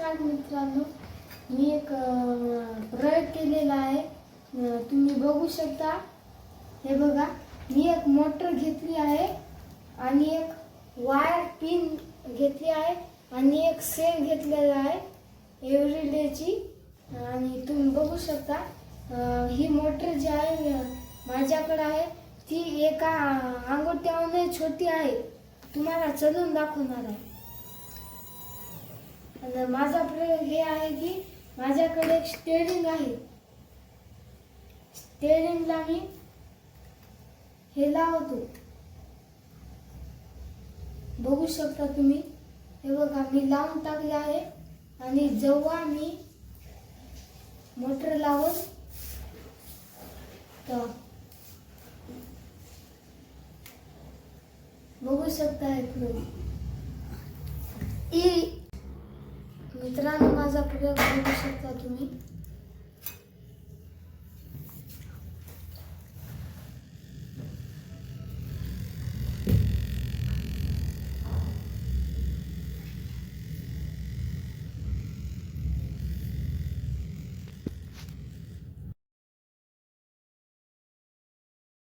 नमस्कार मित्रांनो, मी एक प्रयोग केलेला आहे. तुम्ही बघू शकता. हे बघा, मी एक मोटर घेतली आहे आणि एक वायर पिन घेतली आहे आणि एक सेल घेतलेला आहे एव्हरीडेची. आणि तुम्ही बघू शकता ही मोटर जी आहे माझ्याकडे आहे ती एका अंगठ्याहून छोटी आहे. तुम्हाला चलून दाखवणार आहे. आणि माझा प्रयोग हे आहे की माझ्याकडे एक स्टेअरिंग आहे. स्टेअरिंगला मी हे लावतो. बघू शकता तुम्ही. हे बघा, मी लावून टाकले आहे आणि जेव्हा मी मोटर लावून तर बघू शकता. हे प्रयोग मित्रांनो, माझा प्रयोग बघू शकता तुम्ही.